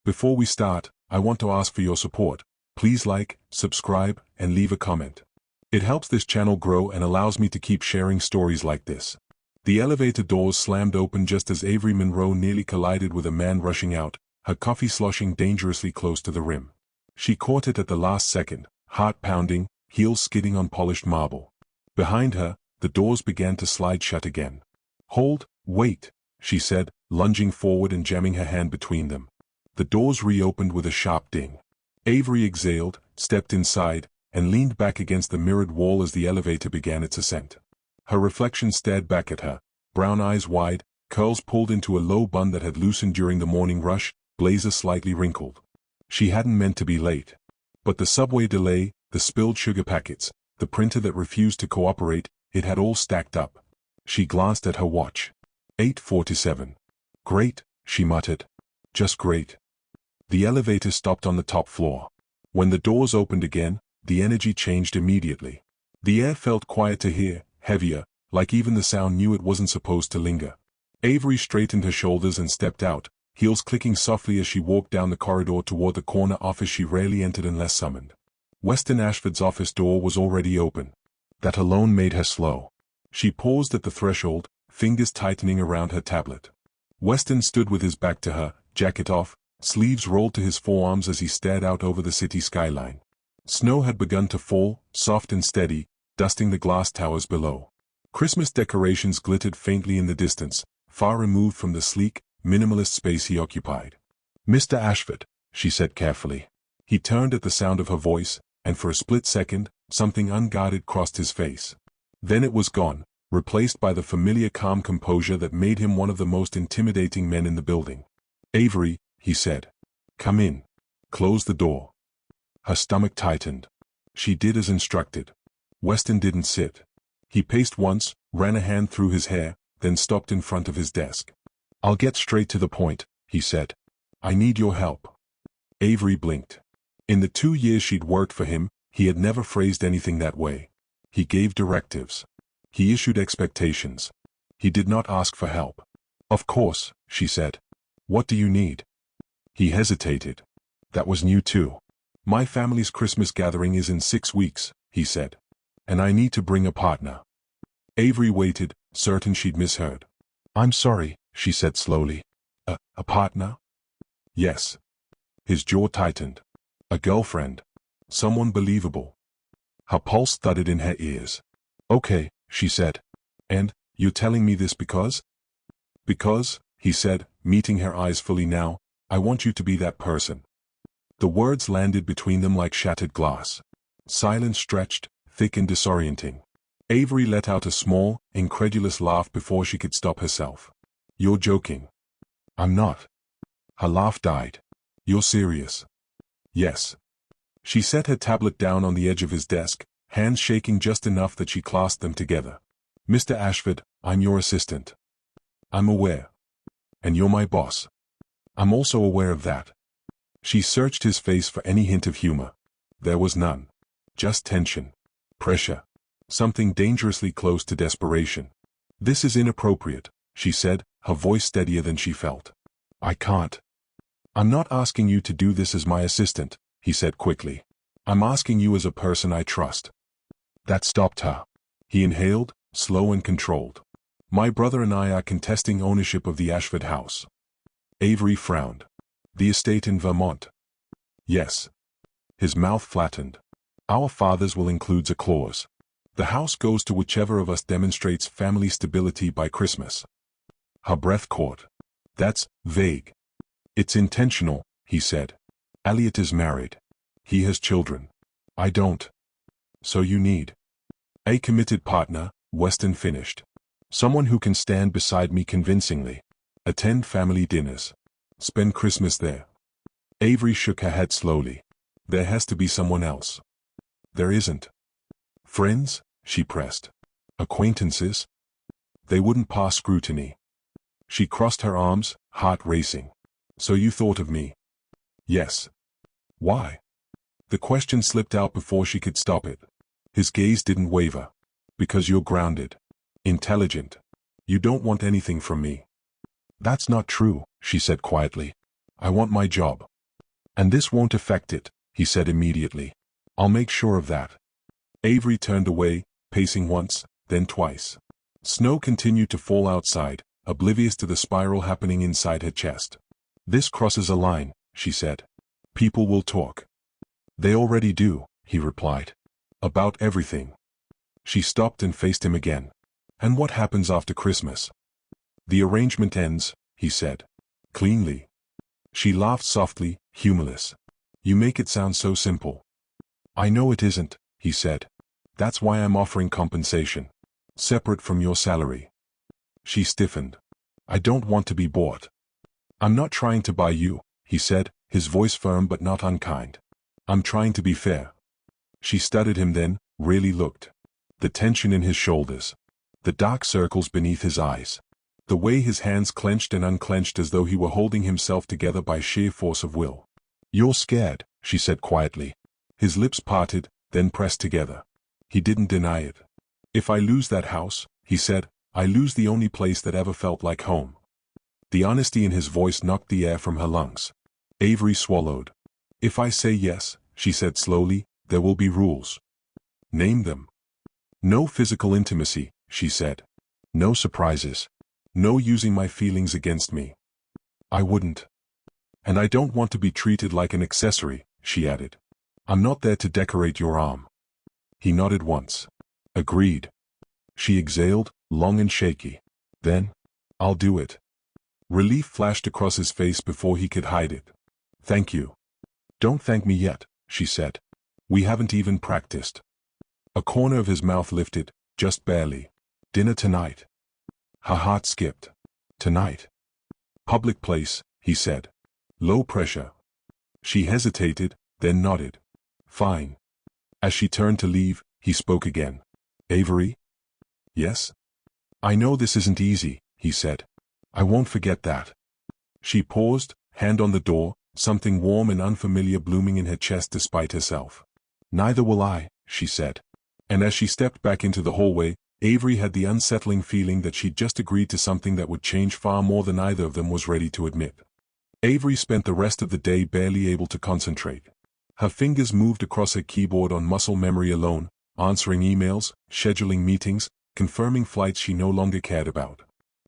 Before we start, I want to ask for your support. Please like, subscribe, and leave a comment. It helps this channel grow and allows me to keep sharing stories like this. The elevator doors slammed open just as Averie Monroe nearly collided with a man rushing out, her coffee sloshing dangerously close to the rim. She caught it at the last second, heart pounding, heels skidding on polished marble. Behind her, the doors began to slide shut again. "Hold, wait," she said, lunging forward and jamming her hand between them. The doors reopened with a sharp ding. Averie exhaled, stepped inside, and leaned back against the mirrored wall as the elevator began its ascent. Her reflection stared back at her, brown eyes wide, curls pulled into a low bun that had loosened during the morning rush, blazer slightly wrinkled. She hadn't meant to be late. But the subway delay, the spilled sugar packets, the printer that refused to cooperate, it had all stacked up. She glanced at her watch. 8:47. "Great," she muttered. "Just great." The elevator stopped on the top floor. When the doors opened again, the energy changed immediately. The air felt quieter here, heavier, like even the sound knew it wasn't supposed to linger. Averie straightened her shoulders and stepped out, heels clicking softly as she walked down the corridor toward the corner office she rarely entered unless summoned. Weston Ashford's office door was already open. That alone made her slow. She paused at the threshold, fingers tightening around her tablet. Weston stood with his back to her, jacket off, sleeves rolled to his forearms as he stared out over the city skyline. Snow had begun to fall, soft and steady, dusting the glass towers below. Christmas decorations glittered faintly in the distance, far removed from the sleek, minimalist space he occupied. "Mr. Ashford," she said carefully. He turned at the sound of her voice, and for a split second, something unguarded crossed his face. Then it was gone, replaced by the familiar calm composure that made him one of the most intimidating men in the building. "Averie," he said. "Come in." "Close the door." Her stomach tightened. She did as instructed. Weston didn't sit. He paced once, ran a hand through his hair, then stopped in front of his desk. "I'll get straight to the point," he said. "I need your help." Averie blinked. In the 2 years she'd worked for him, he had never phrased anything that way. He gave directives. He issued expectations. He did not ask for help. "Of course," she said. "What do you need?" He hesitated. That was new too. "My family's Christmas gathering is in 6 weeks," he said. "And I need to bring a partner." Averie waited, certain she'd misheard. "I'm sorry," she said slowly. A partner?" "Yes." His jaw tightened. "A girlfriend. Someone believable." Her pulse thudded in her ears. "Okay," she said. "And, you're telling me this because?" "Because," he said, meeting her eyes fully now, "I want you to be that person." The words landed between them like shattered glass. Silence stretched, thick and disorienting. Averie let out a small, incredulous laugh before she could stop herself. "You're joking." "I'm not." Her laugh died. "You're serious?" "Yes." She set her tablet down on the edge of his desk, hands shaking just enough that she clasped them together. "Mr. Ashford, I'm your assistant." "I'm aware. And you're my boss." "I'm also aware of that." She searched his face for any hint of humor. There was none. Just tension. Pressure. Something dangerously close to desperation. "This is inappropriate," she said, her voice steadier than she felt. "I can't." "I'm not asking you to do this as my assistant," he said quickly. "I'm asking you as a person I trust." That stopped her. He inhaled, slow and controlled. "My brother and I are contesting ownership of the Ashford house." Averie frowned. "The estate in Vermont?" "Yes." His mouth flattened. "Our fathers will include a clause. The house goes to whichever of us demonstrates family stability by Christmas." Her breath caught. "That's vague." "It's intentional," he said. "Elliot is married. He has children. I don't." "So you need a committed partner," Weston finished. "Someone who can stand beside me convincingly. Attend family dinners. Spend Christmas there." Averie shook her head slowly. "There has to be someone else." "There isn't." "Friends?" she pressed. "Acquaintances?" "They wouldn't pass scrutiny." She crossed her arms, heart racing. "So you thought of me?" "Yes." "Why?" The question slipped out before she could stop it. His gaze didn't waver. "Because you're grounded. Intelligent. You don't want anything from me." "That's not true," she said quietly. "I want my job. And this won't affect it, he said immediately. I'll make sure of that. Averie turned away, pacing once, then twice. Snow continued to fall outside, oblivious to the spiral happening inside her chest. This crosses a line, she said. People will talk. They already do, he replied. About everything. She stopped and faced him again. And what happens after Christmas? The arrangement ends, he said. Cleanly. She laughed softly, humorless. You make it sound so simple. I know it isn't, he said. That's why I'm offering compensation. Separate from your salary. She stiffened. I don't want to be bought. I'm not trying to buy you, he said, his voice firm but not unkind. I'm trying to be fair. She studied him then, really looked. The tension in his shoulders. The dark circles beneath his eyes. The way his hands clenched and unclenched as though he were holding himself together by sheer force of will. You're scared, she said quietly. His lips parted, then pressed together. He didn't deny it. If I lose that house, he said, I lose the only place that ever felt like home. The honesty in his voice knocked the air from her lungs. Averie swallowed. If I say yes, she said slowly, there will be rules. Name them. No physical intimacy, she said. No surprises. No using my feelings against me. I wouldn't. And I don't want to be treated like an accessory, she added. I'm not there to decorate your arm. He nodded once. Agreed. She exhaled, long and shaky. Then, I'll do it. Relief flashed across his face before he could hide it. Thank you. Don't thank me yet, she said. We haven't even practiced. A corner of his mouth lifted, just barely. Dinner tonight. Her heart skipped. Tonight. Public place, he said. Low pressure. She hesitated, then nodded. Fine. As she turned to leave, he spoke again. Averie? Yes? I know this isn't easy, he said. I won't forget that. She paused, hand on the door, something warm and unfamiliar blooming in her chest despite herself. Neither will I, she said. And as she stepped back into the hallway, Averie had the unsettling feeling that she'd just agreed to something that would change far more than either of them was ready to admit. Averie spent the rest of the day barely able to concentrate. Her fingers moved across her keyboard on muscle memory alone, answering emails, scheduling meetings, confirming flights she no longer cared about.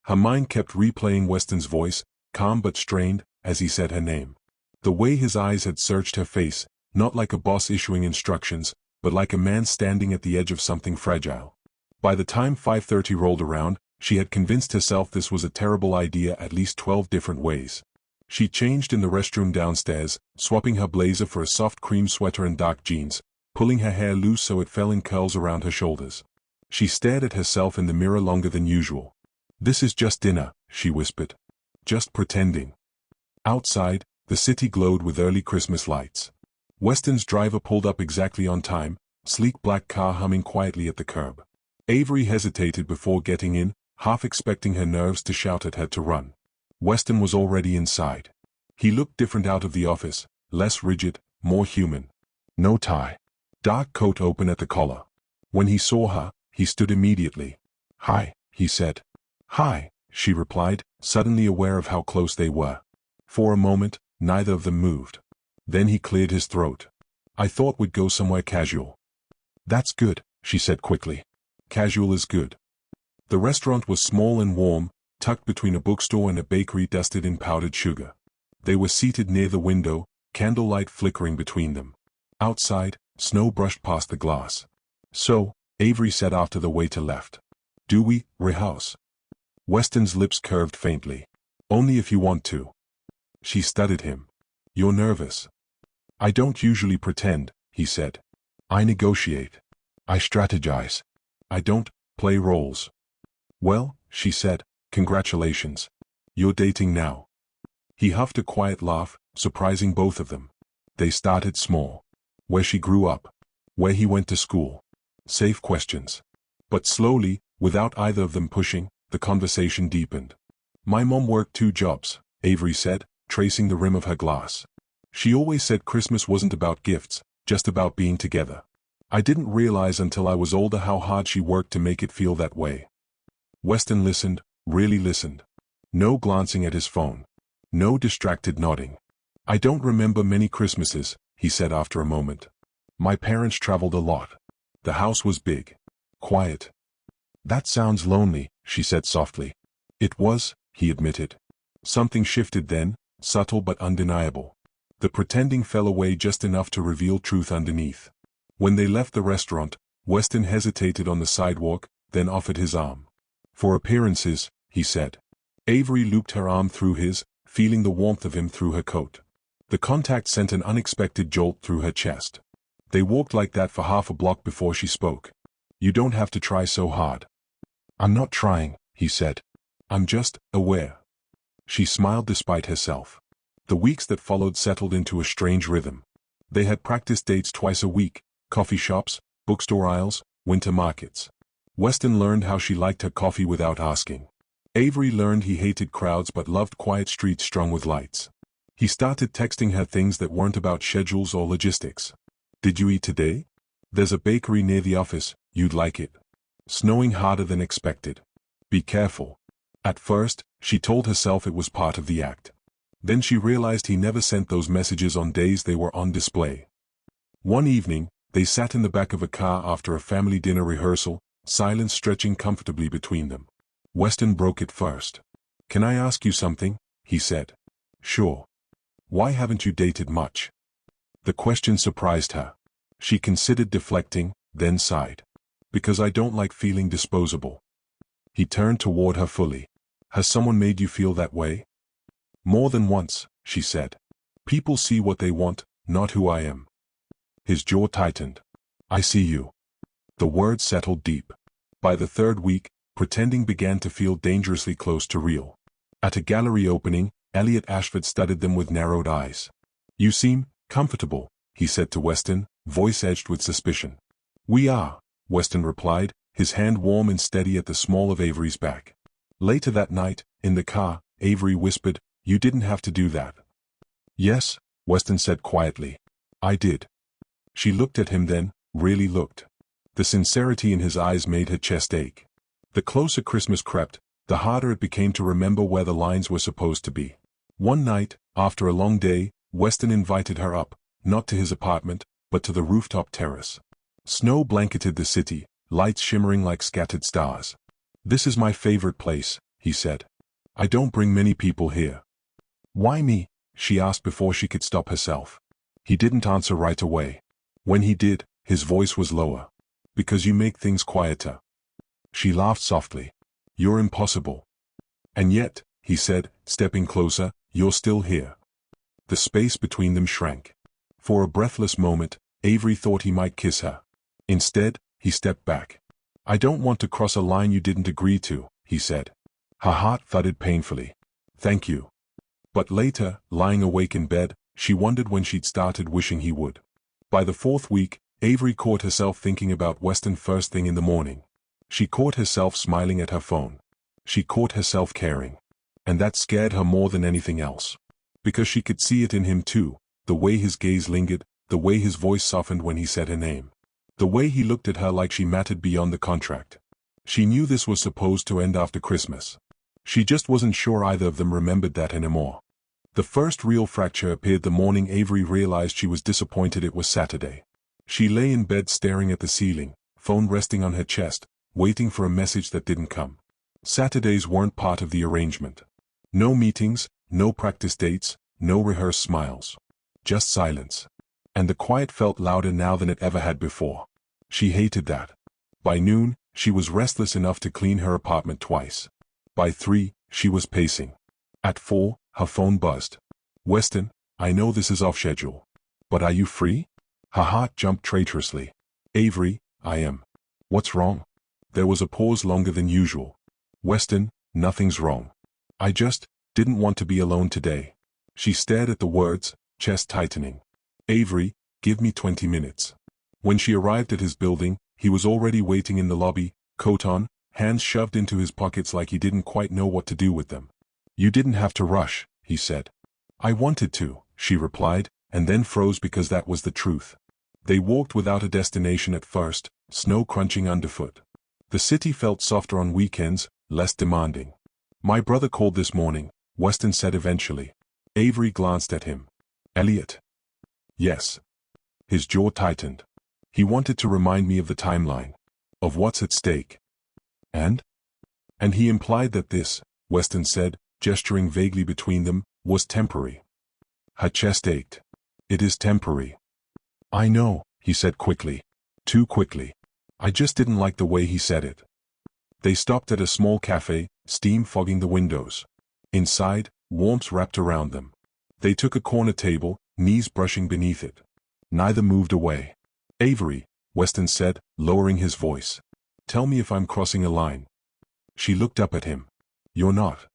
Her mind kept replaying Weston's voice, calm but strained, as he said her name. The way his eyes had searched her face, not like a boss issuing instructions, but like a man standing at the edge of something fragile. By the time 5:30 rolled around, she had convinced herself this was a terrible idea at least 12 different ways. She changed in the restroom downstairs, swapping her blazer for a soft cream sweater and dark jeans, pulling her hair loose so it fell in curls around her shoulders. She stared at herself in the mirror longer than usual. This is just dinner, she whispered. Just pretending. Outside, the city glowed with early Christmas lights. Weston's driver pulled up exactly on time, sleek black car humming quietly at the curb. Averie hesitated before getting in, half expecting her nerves to shout at her to run. Weston was already inside. He looked different out of the office, less rigid, more human. No tie. Dark coat open at the collar. When he saw her, he stood immediately. Hi, he said. Hi, she replied, suddenly aware of how close they were. For a moment, neither of them moved. Then he cleared his throat. I thought we'd go somewhere casual. That's good, she said quickly. Casual is good. The restaurant was small and warm, tucked between a bookstore and a bakery dusted in powdered sugar. They were seated near the window, candlelight flickering between them. Outside, snow brushed past the glass. So, Averie said after the waiter left. Do we rehearse? Weston's lips curved faintly. Only if you want to. She studied him. You're nervous. I don't usually pretend, he said. I negotiate. I strategize. I don't play roles. Well, she said, congratulations. You're dating now. He huffed a quiet laugh, surprising both of them. They started small. Where she grew up. Where he went to school. Safe questions. But slowly, without either of them pushing, the conversation deepened. My mom worked 2 jobs, Averie said, tracing the rim of her glass. She always said Christmas wasn't about gifts, just about being together. I didn't realize until I was older how hard she worked to make it feel that way. Weston listened, really listened. No glancing at his phone. No distracted nodding. I don't remember many Christmases, he said after a moment. My parents traveled a lot. The house was big. Quiet. That sounds lonely, she said softly. It was, he admitted. Something shifted then, subtle but undeniable. The pretending fell away just enough to reveal truth underneath. When they left the restaurant, Weston hesitated on the sidewalk, then offered his arm. For appearances, he said. Averie looped her arm through his, feeling the warmth of him through her coat. The contact sent an unexpected jolt through her chest. They walked like that for half a block before she spoke. You don't have to try so hard. I'm not trying, he said. I'm just aware. She smiled despite herself. The weeks that followed settled into a strange rhythm. They had practice dates twice a week, coffee shops, bookstore aisles, winter markets. Weston learned how she liked her coffee without asking. Averie learned he hated crowds but loved quiet streets strung with lights. He started texting her things that weren't about schedules or logistics. Did you eat today? There's a bakery near the office, you'd like it. Snowing harder than expected. Be careful. At first, she told herself it was part of the act. Then she realized he never sent those messages on days they were on display. One evening, they sat in the back of a car after a family dinner rehearsal, silence stretching comfortably between them. Weston broke it first. Can I ask you something? He said. Sure. Why haven't you dated much? The question surprised her. She considered deflecting, then sighed. Because I don't like feeling disposable. He turned toward her fully. Has someone made you feel that way? More than once, she said. People see what they want, not who I am. His jaw tightened. I see you. The words settled deep. By the third week, pretending began to feel dangerously close to real. At a gallery opening, Ashford studied them with narrowed eyes. You seem comfortable, he said to Weston, voice edged with suspicion. We are, Weston replied, his hand warm and steady at the small of Averie's back. Later that night, in the car, Averie whispered, You didn't have to do that. Yes, Weston said quietly. I did. She looked at him then, really looked. The sincerity in his eyes made her chest ache. The closer Christmas crept, the harder it became to remember where the lines were supposed to be. One night, after a long day, Weston invited her up, not to his apartment, but to the rooftop terrace. Snow blanketed the city, lights shimmering like scattered stars. This is my favorite place, he said. I don't bring many people here. Why me? She asked before she could stop herself. He didn't answer right away. When he did, his voice was lower. Because you make things quieter. She laughed softly. You're impossible. And yet, he said, stepping closer, you're still here. The space between them shrank. For a breathless moment, Averie thought he might kiss her. Instead, he stepped back. I don't want to cross a line you didn't agree to, he said. Her heart thudded painfully. Thank you. But later, lying awake in bed, she wondered when she'd started wishing he would. By the fourth week, Averie caught herself thinking about Weston first thing in the morning. She caught herself smiling at her phone. She caught herself caring. And that scared her more than anything else. Because she could see it in him too, the way his gaze lingered, the way his voice softened when he said her name. The way he looked at her like she mattered beyond the contract. She knew this was supposed to end after Christmas. She just wasn't sure either of them remembered that anymore. The first real fracture appeared the morning Averie realized she was disappointed it was Saturday. She lay in bed staring at the ceiling, phone resting on her chest, waiting for a message that didn't come. Saturdays weren't part of the arrangement. No meetings, no practice dates, no rehearsed smiles. Just silence. And the quiet felt louder now than it ever had before. She hated that. By noon, she was restless enough to clean her apartment twice. By 3, she was pacing. At 4, her phone buzzed. Weston, I know this is off schedule. But are you free? Her heart jumped traitorously. Averie, I am. What's wrong? There was a pause longer than usual. Weston, nothing's wrong. I just didn't want to be alone today. She stared at the words, chest tightening. Averie, give me 20 minutes. When she arrived at his building, he was already waiting in the lobby, coat on, hands shoved into his pockets like he didn't quite know what to do with them. You didn't have to rush, he said. I wanted to, she replied, and then froze because that was the truth. They walked without a destination at first, snow crunching underfoot. The city felt softer on weekends, less demanding. My brother called this morning, Weston said eventually. Averie glanced at him. Elliot. Yes. His jaw tightened. He wanted to remind me of the timeline. Of what's at stake. And? And he implied that this, Weston said, gesturing vaguely between them, was temporary. Her chest ached. It is temporary. I know, he said quickly. Too quickly. I just didn't like the way he said it. They stopped at a small cafe, steam fogging the windows. Inside, warmth wrapped around them. They took a corner table, knees brushing beneath it. Neither moved away. Averie, Weston said, lowering his voice. Tell me if I'm crossing a line. She looked up at him. You're not.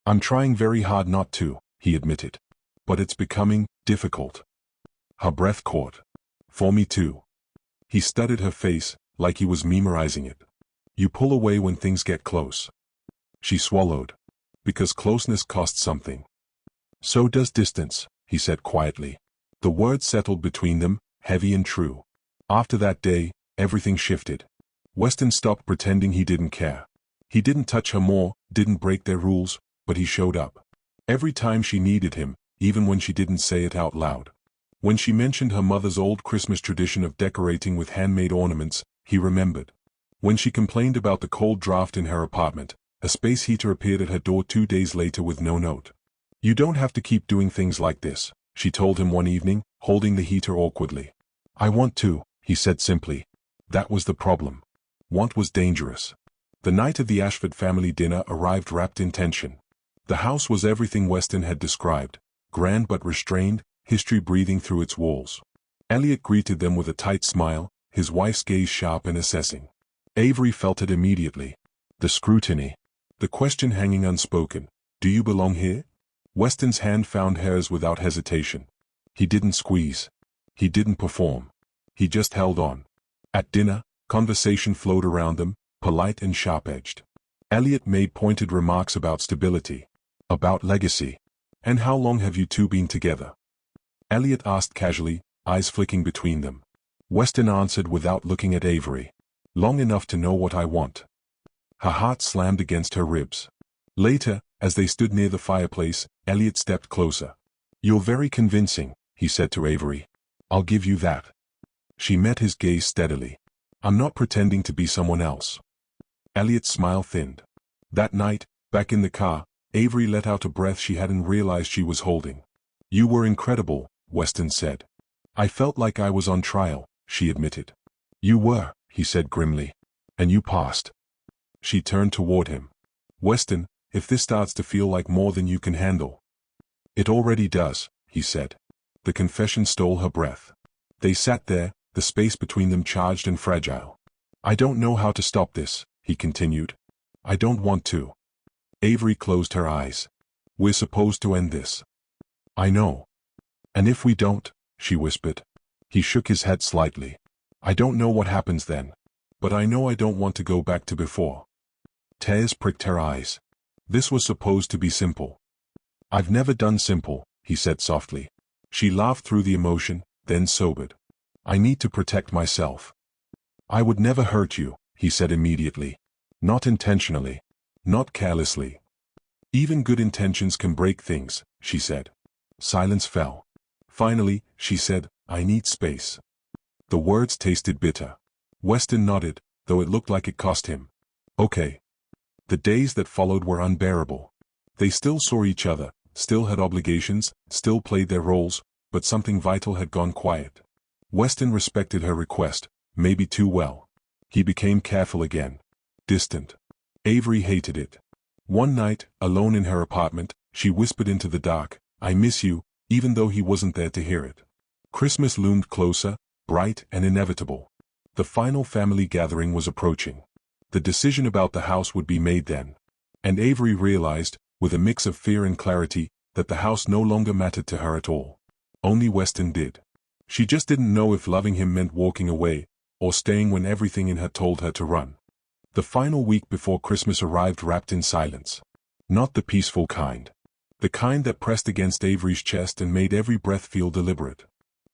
I'm trying very hard not to, he admitted. But it's becoming difficult. Her breath caught. For me too. He studied her face, like he was memorizing it. You pull away when things get close. She swallowed. Because closeness costs something. So does distance, he said quietly. The words settled between them, heavy and true. After that day, everything shifted. Weston stopped pretending he didn't care. He didn't touch her more, didn't break their rules, but he showed up. Every time she needed him, even when she didn't say it out loud. When she mentioned her mother's old Christmas tradition of decorating with handmade ornaments, he remembered. When she complained about the cold draft in her apartment, a space heater appeared at her door 2 days later with no note. You don't have to keep doing things like this, she told him one evening, holding the heater awkwardly. I want to, he said simply. That was the problem. Want was dangerous. The night of the Ashford family dinner arrived wrapped in tension. The house was everything Weston had described, grand but restrained, history breathing through its walls. Elliot greeted them with a tight smile, his wife's gaze sharp and assessing. Averie felt it immediately. The scrutiny. The question hanging unspoken. Do you belong here? Weston's hand found hers without hesitation. He didn't squeeze. He didn't perform. He just held on. At dinner, conversation flowed around them, polite and sharp-edged. Elliot made pointed remarks about stability. About legacy. And how long have you two been together? Elliot asked casually, eyes flicking between them. Weston answered without looking at Averie. Long enough to know what I want. Her heart slammed against her ribs. Later, as they stood near the fireplace, Elliot stepped closer. You're very convincing, he said to Averie. I'll give you that. She met his gaze steadily. I'm not pretending to be someone else. Elliot's smile thinned. That night, back in the car, Averie let out a breath she hadn't realized she was holding. You were incredible, Weston said. I felt like I was on trial, she admitted. You were, he said grimly. And you passed. She turned toward him. Weston, if this starts to feel like more than you can handle. It already does, he said. The confession stole her breath. They sat there, the space between them charged and fragile. I don't know how to stop this, he continued. I don't want to. Averie closed her eyes. We're supposed to end this. I know. And if we don't, she whispered. He shook his head slightly. I don't know what happens then. But I know I don't want to go back to before. Tears pricked her eyes. This was supposed to be simple. I've never done simple, he said softly. She laughed through the emotion, then sobered. I need to protect myself. I would never hurt you, he said immediately. Not intentionally. Not carelessly. Even good intentions can break things, she said. Silence fell. Finally, she said, I need space. The words tasted bitter. Weston nodded, though it looked like it cost him. Okay. The days that followed were unbearable. They still saw each other, still had obligations, still played their roles, but something vital had gone quiet. Weston respected her request, maybe too well. He became careful again. Distant. Averie hated it. One night, alone in her apartment, she whispered into the dark, I miss you, even though he wasn't there to hear it. Christmas loomed closer, bright and inevitable. The final family gathering was approaching. The decision about the house would be made then. And Averie realized, with a mix of fear and clarity, that the house no longer mattered to her at all. Only Weston did. She just didn't know if loving him meant walking away, or staying when everything in her told her to run. The final week before Christmas arrived wrapped in silence. Not the peaceful kind. The kind that pressed against Averie's chest and made every breath feel deliberate.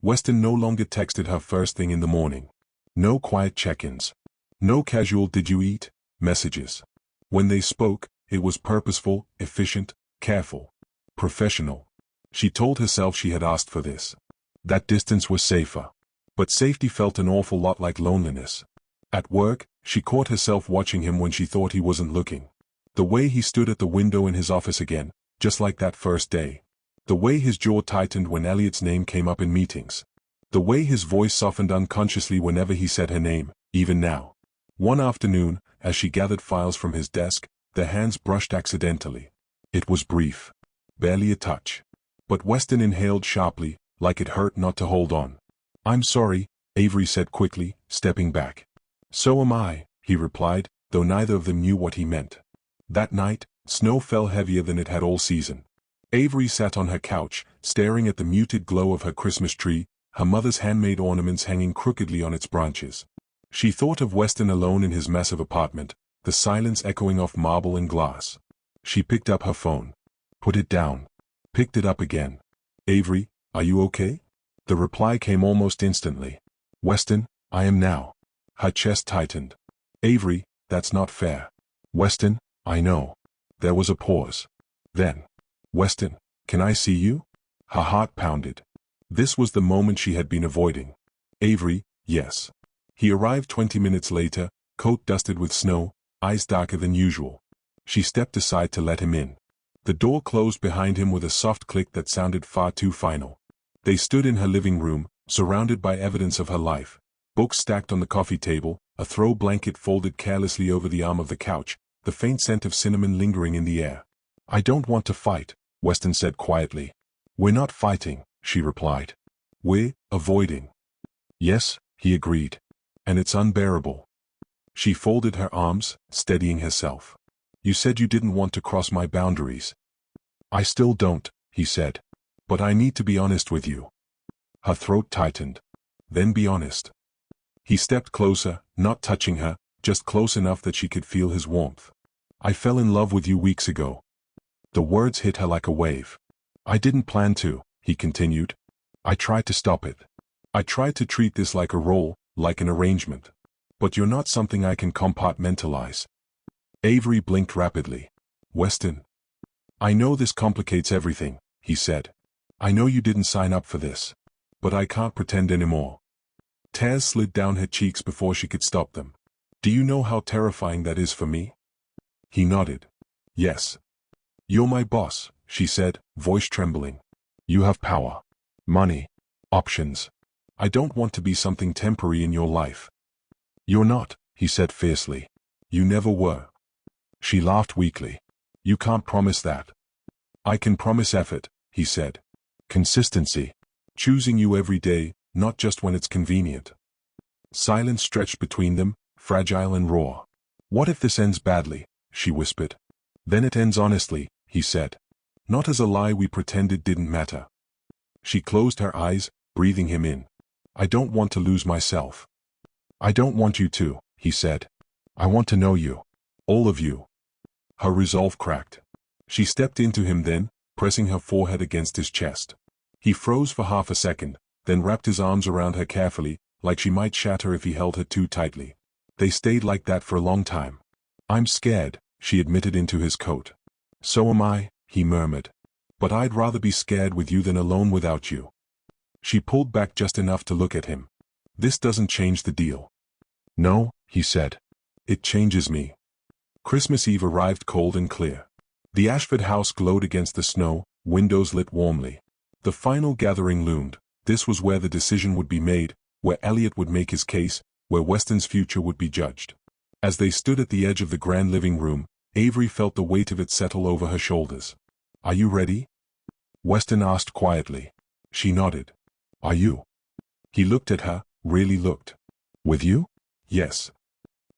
Weston no longer texted her first thing in the morning. No quiet check-ins. No casual did you eat messages. When they spoke, it was purposeful, efficient, careful. Professional. She told herself she had asked for this. That distance was safer. But safety felt an awful lot like loneliness. At work, she caught herself watching him when she thought he wasn't looking. The way he stood at the window in his office again, just like that first day. The way his jaw tightened when Elliot's name came up in meetings. The way his voice softened unconsciously whenever he said her name, even now. One afternoon, as she gathered files from his desk, their hands brushed accidentally. It was brief. Barely a touch. But Weston inhaled sharply, like it hurt not to hold on. "I'm sorry," Averie said quickly, stepping back. "So am I," he replied, though neither of them knew what he meant. That night, snow fell heavier than it had all season. Averie sat on her couch, staring at the muted glow of her Christmas tree, her mother's handmade ornaments hanging crookedly on its branches. She thought of Weston alone in his massive apartment, the silence echoing off marble and glass. She picked up her phone. Put it down. Picked it up again. "Averie, are you okay?" The reply came almost instantly. "Weston, I am now." Her chest tightened. "Averie, that's not fair." "Weston, I know." There was a pause. Then, "Weston, can I see you?" Her heart pounded. This was the moment she had been avoiding. "Averie, yes." He arrived 20 minutes later, coat dusted with snow, eyes darker than usual. She stepped aside to let him in. The door closed behind him with a soft click that sounded far too final. They stood in her living room, surrounded by evidence of her life. Books stacked on the coffee table, a throw blanket folded carelessly over the arm of the couch, the faint scent of cinnamon lingering in the air. "I don't want to fight," Weston said quietly. "We're not fighting," she replied. "We're avoiding." "Yes," he agreed. "And it's unbearable." She folded her arms, steadying herself. "You said you didn't want to cross my boundaries." "I still don't," he said. "But I need to be honest with you." Her throat tightened. "Then be honest." He stepped closer, not touching her, just close enough that she could feel his warmth. "I fell in love with you weeks ago." The words hit her like a wave. "I didn't plan to," he continued. "I tried to stop it. I tried to treat this like a role, like an arrangement. But you're not something I can compartmentalize." Averie blinked rapidly. "Weston. I know this complicates everything," he said. "I know you didn't sign up for this. But I can't pretend anymore." Tears slid down her cheeks before she could stop them. "Do you know how terrifying that is for me?" He nodded. "Yes." "You're my boss," she said, voice trembling. "You have power. Money. Options. I don't want to be something temporary in your life." "You're not," he said fiercely. "You never were." She laughed weakly. "You can't promise that." "I can promise effort," he said. "Consistency. Choosing you every day, not just when it's convenient." Silence stretched between them, fragile and raw. "What if this ends badly?" she whispered. "Then it ends honestly," he said. "Not as a lie we pretended didn't matter." She closed her eyes, breathing him in. "I don't want to lose myself." "I don't want you to," he said. "I want to know you. All of you." Her resolve cracked. She stepped into him then, pressing her forehead against his chest. He froze for half a second, then wrapped his arms around her carefully, like she might shatter if he held her too tightly. They stayed like that for a long time. "I'm scared," she admitted into his coat. "So am I," he murmured. "But I'd rather be scared with you than alone without you." She pulled back just enough to look at him. "This doesn't change the deal." "No," he said. "It changes me." Christmas Eve arrived cold and clear. The Ashford house glowed against the snow, windows lit warmly. The final gathering loomed. This was where the decision would be made, where Elliot would make his case, where Weston's future would be judged. As they stood at the edge of the grand living room, Averie felt the weight of it settle over her shoulders. "Are you ready?" Weston asked quietly. She nodded. "Are you?" He looked at her, really looked. "With you?" "Yes."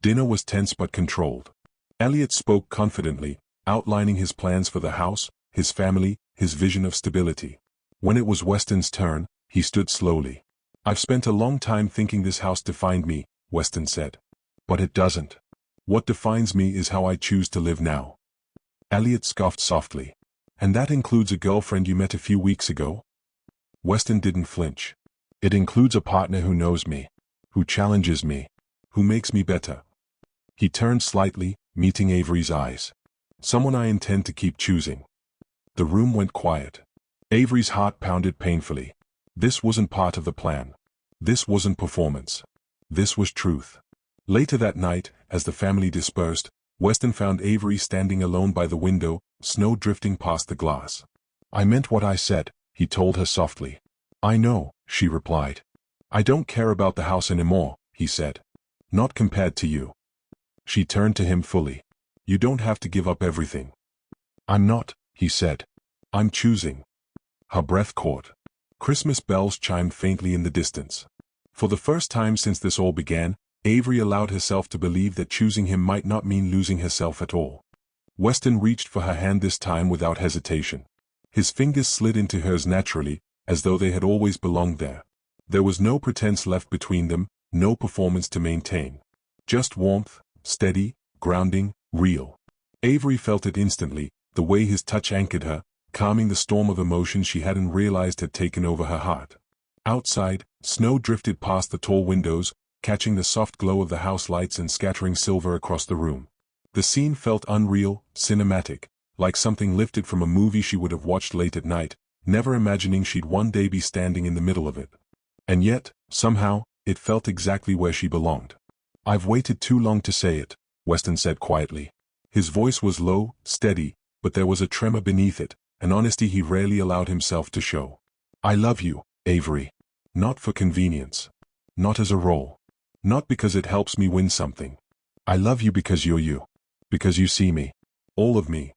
Dinner was tense but controlled. Elliot spoke confidently, outlining his plans for the house, his family, his vision of stability. When it was Weston's turn, he stood slowly. "I've spent a long time thinking this house defined me," Weston said. "But it doesn't. What defines me is how I choose to live now." Elliot scoffed softly. "And that includes a girlfriend you met a few weeks ago?" Weston didn't flinch. "It includes a partner who knows me, who challenges me, who makes me better." He turned slightly, meeting Averie's eyes. "Someone I intend to keep choosing." The room went quiet. Averie's heart pounded painfully. This wasn't part of the plan. This wasn't performance. This was truth. Later that night, as the family dispersed, Weston found Averie standing alone by the window, snow drifting past the glass. "I meant what I said," he told her softly. "I know," she replied. "I don't care about the house anymore," he said. "Not compared to you." She turned to him fully. "You don't have to give up everything." "I'm not," he said. "I'm choosing." Her breath caught. Christmas bells chimed faintly in the distance. For the first time since this all began, Averie allowed herself to believe that choosing him might not mean losing herself at all. Weston reached for her hand this time without hesitation. His fingers slid into hers naturally, as though they had always belonged there. There was no pretense left between them, no performance to maintain. Just warmth, steady, grounding, real. Averie felt it instantly, the way his touch anchored her, calming the storm of emotion she hadn't realized had taken over her heart. Outside, snow drifted past the tall windows, catching the soft glow of the house lights and scattering silver across the room. The scene felt unreal, cinematic, like something lifted from a movie she would have watched late at night, never imagining she'd one day be standing in the middle of it. And yet, somehow, it felt exactly where she belonged. "I've waited too long to say it," Weston said quietly. His voice was low, steady, but there was a tremor beneath it, an honesty he rarely allowed himself to show. "I love you, Averie. Not for convenience. Not as a role. Not because it helps me win something. I love you because you're you. Because you see me. All of me."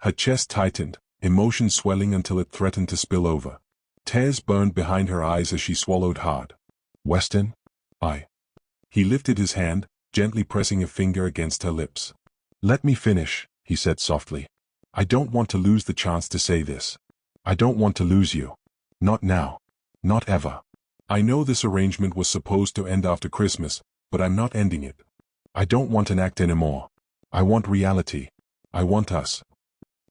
Her chest tightened, emotion swelling until it threatened to spill over. Tears burned behind her eyes as she swallowed hard. "Weston? He lifted his hand, gently pressing a finger against her lips. "Let me finish," he said softly. "I don't want to lose the chance to say this. I don't want to lose you. Not now. Not ever. I know this arrangement was supposed to end after Christmas, but I'm not ending it. I don't want an act anymore. I want reality. I want us."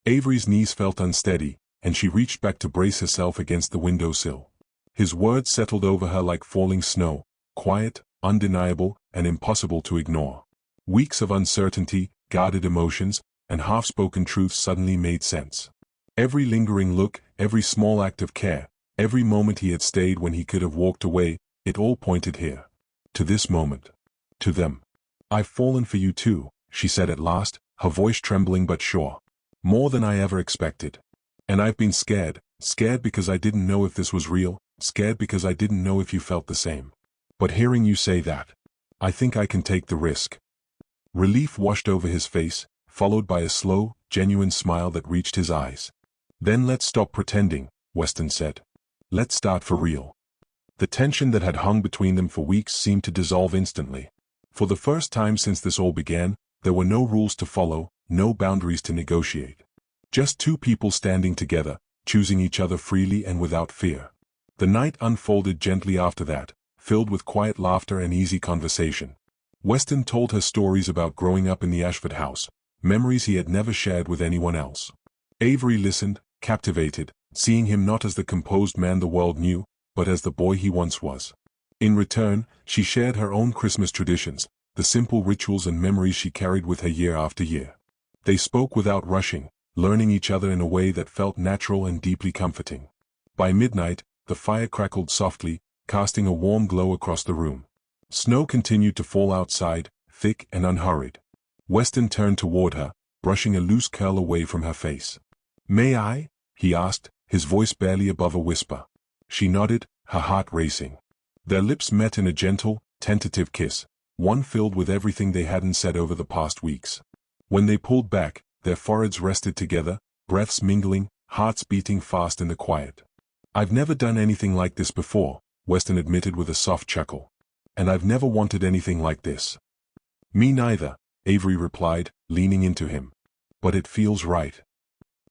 Averie's knees felt unsteady, and she reached back to brace herself against the windowsill. His words settled over her like falling snow, quiet, undeniable, and impossible to ignore. Weeks of uncertainty, guarded emotions, and half-spoken truths suddenly made sense. Every lingering look, every small act of care, every moment he had stayed when he could have walked away, it all pointed here. To this moment. To them. "I've fallen for you too," she said at last, her voice trembling but sure. "More than I ever expected. And I've been scared because I didn't know if this was real, scared because I didn't know if you felt the same. But hearing you say that, I think I can take the risk." Relief washed over his face, followed by a slow, genuine smile that reached his eyes. "Then let's stop pretending," Weston said. "Let's start for real." The tension that had hung between them for weeks seemed to dissolve instantly. For the first time since this all began, there were no rules to follow, no boundaries to negotiate. Just two people standing together, choosing each other freely and without fear. The night unfolded gently after that, filled with quiet laughter and easy conversation. Weston told her stories about growing up in the Ashford house, memories he had never shared with anyone else. Averie listened, captivated, seeing him not as the composed man the world knew, but as the boy he once was. In return, she shared her own Christmas traditions, the simple rituals and memories she carried with her year after year. They spoke without rushing, learning each other in a way that felt natural and deeply comforting. By midnight, the fire crackled softly, casting a warm glow across the room. Snow continued to fall outside, thick and unhurried. Weston turned toward her, brushing a loose curl away from her face. "May I?" he asked, his voice barely above a whisper. She nodded, her heart racing. Their lips met in a gentle, tentative kiss, one filled with everything they hadn't said over the past weeks. When they pulled back, their foreheads rested together, breaths mingling, hearts beating fast in the quiet. "I've never done anything like this before," Weston admitted with a soft chuckle. "And I've never wanted anything like this." "Me neither," Averie replied, leaning into him. "But it feels right."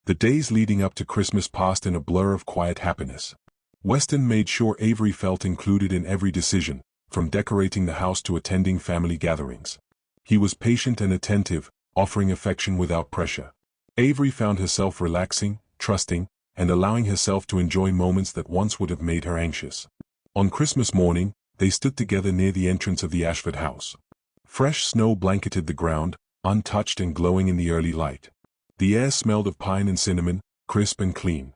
The days leading up to Christmas passed in a blur of quiet happiness. Weston made sure Averie felt included in every decision, from decorating the house to attending family gatherings. He was patient and attentive, offering affection without pressure. Averie found herself relaxing, trusting, and allowing herself to enjoy moments that once would have made her anxious. On Christmas morning, they stood together near the entrance of the Ashford house. Fresh snow blanketed the ground, untouched and glowing in the early light. The air smelled of pine and cinnamon, crisp and clean.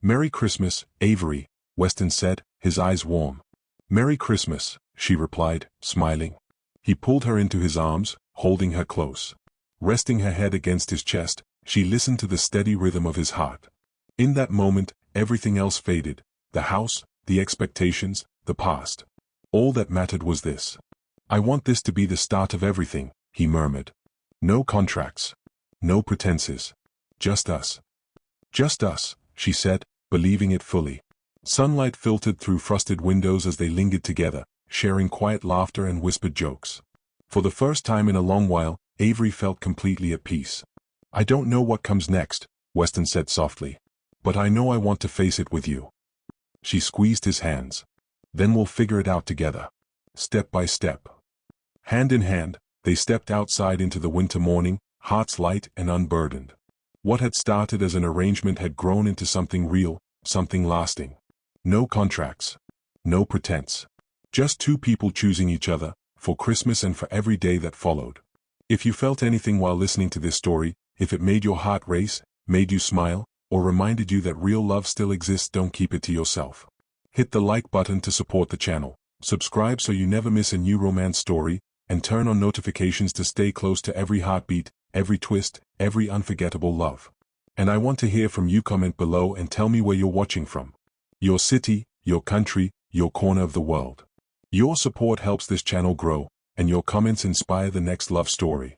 "Merry Christmas, Averie," Weston said, his eyes warm. "Merry Christmas," she replied, smiling. He pulled her into his arms, holding her close. Resting her head against his chest, she listened to the steady rhythm of his heart. In that moment, everything else faded: the house, the expectations, the past. All that mattered was this. "I want this to be the start of everything," he murmured. "No contracts. No pretenses. Just us." "Just us," she said, believing it fully. Sunlight filtered through frosted windows as they lingered together, sharing quiet laughter and whispered jokes. For the first time in a long while, Averie felt completely at peace. "I don't know what comes next," Weston said softly. "But I know I want to face it with you." She squeezed his hands. "Then we'll figure it out together. Step by step." Hand in hand, they stepped outside into the winter morning, hearts light and unburdened. What had started as an arrangement had grown into something real, something lasting. No contracts. No pretense. Just two people choosing each other, for Christmas and for every day that followed. If you felt anything while listening to this story, if it made your heart race, made you smile, or reminded you that real love still exists, don't keep it to yourself. Hit the like button to support the channel, subscribe so you never miss a new romance story, and turn on notifications to stay close to every heartbeat, every twist, every unforgettable love. And I want to hear from you. Comment below and tell me where you're watching from. Your city, your country, your corner of the world. Your support helps this channel grow, and your comments inspire the next love story.